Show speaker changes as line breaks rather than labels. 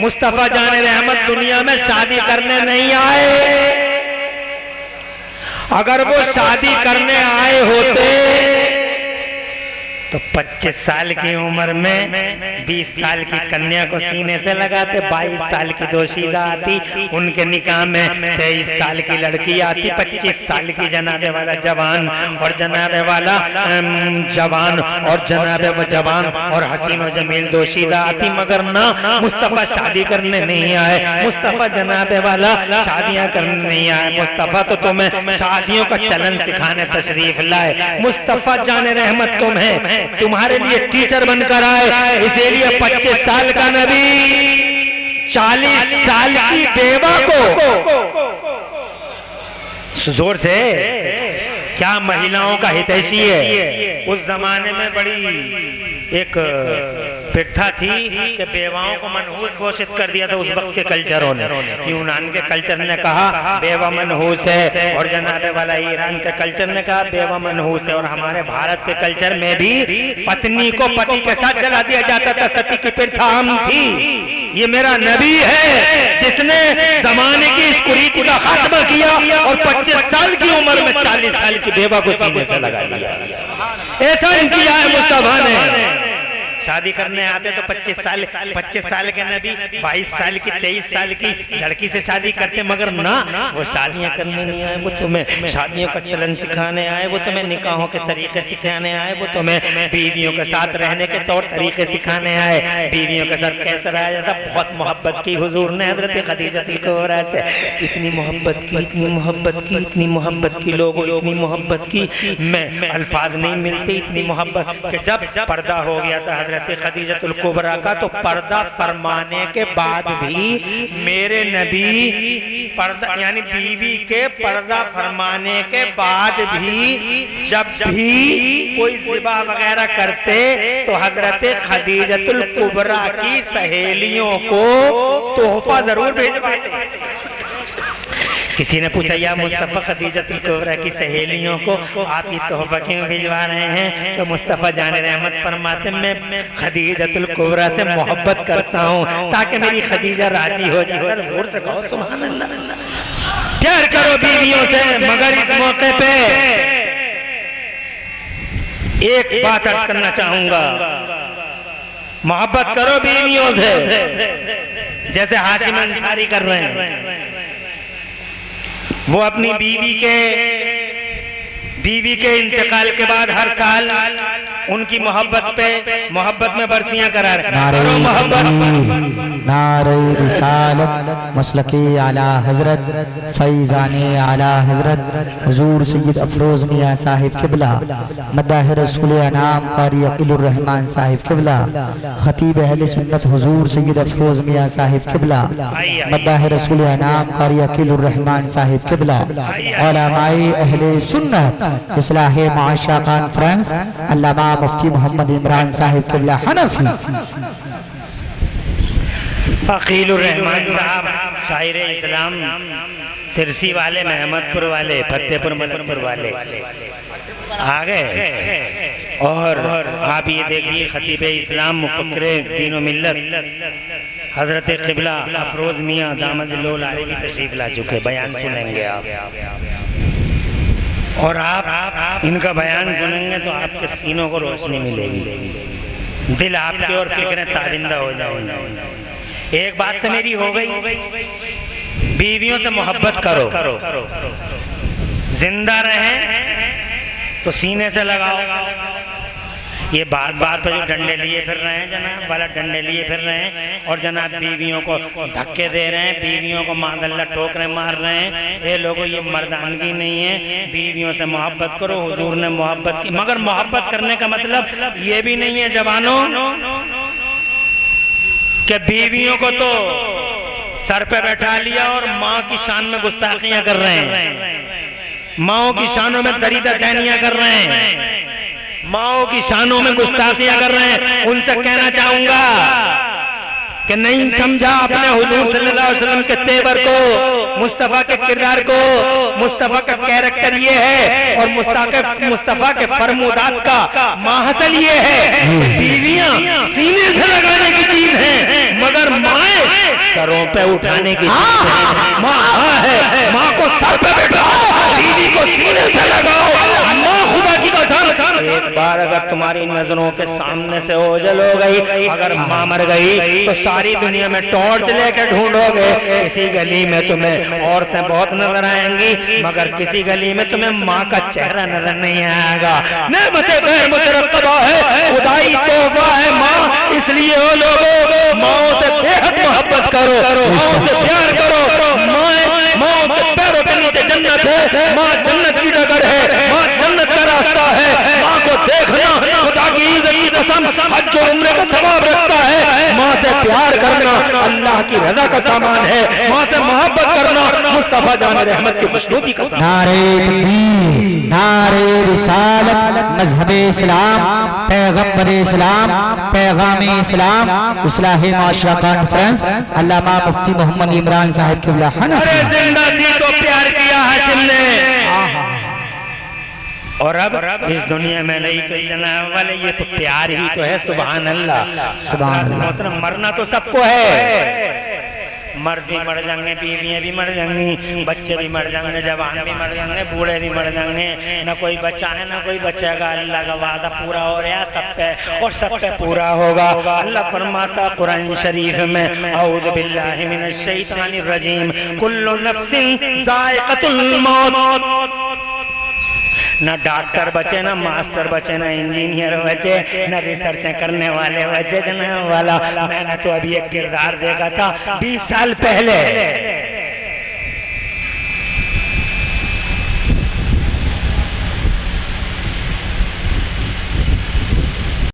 मुस्तफा जाने रहमत दुनिया में शादी करने नहीं आए। अगर वो शादी करने आए होते तो 25 साल की उम्र में 20 साल की कन्या को सीने से लगाते, 22 साल की दोशीदा आती, उनके निकाह में 23 साल की लड़की आती, 25 साल की जनाबे वाला जवान और जनाबे वाला जवान और जनाबे जवान और हसीन और जमील दोशीदा आती। मगर ना, मुस्तफ़ा शादी करने नहीं आए, मुस्तफ़ा जनाबे वाला शादियां करने नहीं आए। मुस्तफ़ा तो तुम्हें शादियों का चलन सिखाने तशरीफ लाए। मुस्तफ़ा जाने रहमत तुम्हें तुम्हारे लिए टीचर बनकर आए। इसीलिए 25 साल का नबी 40 साल की बेवा को जोर से, क्या महिलाओं का हितैषी है। उस जमाने में बड़ी एक प्रथा थी कि बेवाओं को मनहूस घोषित कर दिया था उस वक्त के कल्चरों ने। यूनान के कल्चर ने कहा बेवा मनहूस है, और जनाबे वाला ईरान के कल्चर ने कहा बेवा मनहूस है, और हमारे भारत के कल्चर में भी पत्नी को पति के साथ जला दिया जाता था। सती की प्रथा आम थी। ये मेरा नबी है जिसने जमाने की इस कुरीति का खात्मा किया और 25 साल की उम्र में 40 साल की बेवा को सीने से लगा लिया। ऐसा किया है मुस्तफा ने। शादी करने आते तो 25 साल के नबी 22 साल की 23 साल की लड़की से शादी करते। मगर ना, वो शादियां करने नहीं आए, वो तुम्हें शादियों का चलन सिखाने आए, वो तुम्हें निकाहों के तरीके सिखाने आए, वो तुम्हें बीवियों के साथ रहने के तौर तरीके सिखाने आए। बीवियों के साथ कैसे रहा जाता, बहुत मोहब्बत की हुजूर ने हजरत खदीजा कुबरा से, इतनी मोहब्बत की, इतनी मोहब्बत की, इतनी मोहब्बत की, लोगों इतनी मोहब्बत की, मैं अल्फाज नहीं मिलते, इतनी मोहब्बत कि जब पर्दा हो गया था हजरत खदीजतुल कुबरा का, तो पर्दा फरमाने के बाद भी मेरे नबी पर्दा यानी बीवी के पर्दा फरमाने के बाद भी जब भी कोई ज़िबा वगैरह करते तो हजरत खदीजतुल कुबरा की सहेलियों को तोहफा जरूर भेजवाते। किसी ने पूछा या मुस्तफ़ा खदीजतुल कुबरा की सहेलियों को आप ये तोहफा क्यों भिजवा रहे हैं? तो मुस्तफ़ा जाने रहमत फरमाते मैं खदीजतुल कुबरा से मोहब्बत करता हूँ ताकि मेरी खदीजा राजी हो जाए। जोर से कहो सुभान अल्लाह। प्यार करो बीवियों से, मगर इस मौके पे एक बात अर्ज करना चाहूंगा, मोहब्बत करो बीवियों से जैसे हाशिम अंसारी कर रहे हैं। वो अपनी बीवी के इंतकाल के बाद हर साल उनकी मोहब्बत में बरसियां करा रहे।
नारे रिसालत मसलके आला हजरत फैज़ाने आला हजरत हुजूर सैयद अफरोज मियाँ साहिब किबला, मद्दाह रसूल अनाम कारी अकीलुर रहमान साहिब किबला, खतीब अहले सुन्नत हुजूर सैयद अफरोज मियाँ साहिब किबला, मद्दाह रसूल अनाम कारी अकीलुर रहमान साहिब किबला, उलमाए अहले सुन्नत इस्लाह माशा कॉन्फ्रेंस अल्लामा मुफ्ती मोहम्मद इमरान साहिब किबला हनफी,
अकीलुर रहमान साहब शायर इस्लाम सिरसी वाले, महमदपुर वाले, फतेहपुर मलकपुर वाले आ गए। और आप ये देखिए खतीब इस्लाम मुफक्किर दीन व मिल्लत हजरत क़िबला अफरोज मियाँ दामद-उल आलिमी तशरीफ ला चुके। बयान सुनेंगे आप, और आप इनका बयान सुनेंगे तो आपके सीनों को रोशनी मिलेगी, दिल आपके और फिक्रें ताबिंदा हो जाएंगी। एक बात तो मेरी हो गई, बीवियों से मोहब्बत करो, जिंदा रहें तो सीने से लगाओ। ये बात पर जो डंडे लिए फिर रहे हैं जनाब वाला, डंडे लिए फिर रहे हैं और जनाब बीवियों को धक्के दे रहे हैं, बीवियों को मादल्ला ठोकरें मार रहे हैं, ये लोगों ये मर्दानगी नहीं है। बीवियों से मोहब्बत करो, हुजूर ने मोहब्बत की। मगर मोहब्बत करने का मतलब ये भी नहीं है जवानों कि बीवियों को तो सर पे बैठा लिया और माँ की शान में गुस्ताखियां कर रहे हैं, माओ की शानों में दरीदा कहनियां कर रहे हैं, माओ की शानों में गुस्ताखियां कर रहे हैं। उनसे कहना चाहूंगा कि नहीं समझा अपने हुजूर सल्लल्लाहु अलैहि वसल्लम के तेवर को, मुस्तफ़ा के किरदार को। मुस्तफ़ा का कैरेक्टर ये है और मुस्तफ़ा के फरमूदात का माहसल ये है। बीवियां सीने से लगाने की चीज है, मगर माए सरों पे उठाने की माँ है, माँ को सर पे बैठाओ, दीदी को सीने से लगाओ। माँ खुदा की कसम, एक बार अगर तुम्हारी नजरों के सामने से ओझल हो गई, अगर माँ मर गई तो सारी दुनिया में टॉर्च लेकर ढूंढोगे। किसी गली में तुम्हें औरतें बहुत नजर आएंगी, मगर किसी गली में तुम्हें माँ का चेहरा नजर नहीं आएगा। नेमते गैर मुतरक्कबा है, खुदाई तोहफा है माँ, इसलिए वो लोगों माओ से बेहद मोहब्बत करो, माओ से प्यार करो। माँ के पैरों के नीचे जन्नत है, माँ जन्नत की जगह है, माँ जन्नत का रास्ता है। माँ को देखना खुदा की इज्जत की कसम हज और उम्रे का सवाब रखता है। माँ से प्यार करना अल्लाह की रजा का सामान है। माँ से मोहब्बत करना मुस्तफा जान रहमत की खुशनुदी का सामान।
नारे तकबीर, नारे रिसालत, मजहब इस्लाम, पैगंबर इस्लाम, पैगाम इस्लाम, इस्लाही माशरा कॉन्फ्रेंस, अल्लामा मुफ्ती मोहम्मद इमरान साहब क़िबला हनफी।
जिंदा थी तो प्यार किया हाशिम ने, और अब इस दुनिया में नहीं कोई जनाब वाले, ये तो प्यार ही तो है। सुभान अल्लाह,
सुभान अल्लाह।
मरना तो सबको है, मर्द भी मर जाएंगे, बीवियां भी मर जाएंगी, बच्चे भी मर जाएंगे, जवान भी मर जाएंगे, बूढ़े भी मर जाएंगे। न कोई बच्चा है न कोई बचेगा। अल्लाह का वादा पूरा हो रहा है सब पे, और सब पे पूरा होगा। अल्लाह फरमाता कुरान शरीफ में, औज़ु बिल्लाहि मिनश शैतानिर रजीम, कुल्लु नफ्सिन ज़ाइक़तुल मौत। न डॉक्टर बचे, न मास्टर बचे, न इंजीनियर बचे, न रिसर्च करने वाले बचे। जनाब वाला मैंने तो अभी एक किरदार देखा था 20 साल पहले,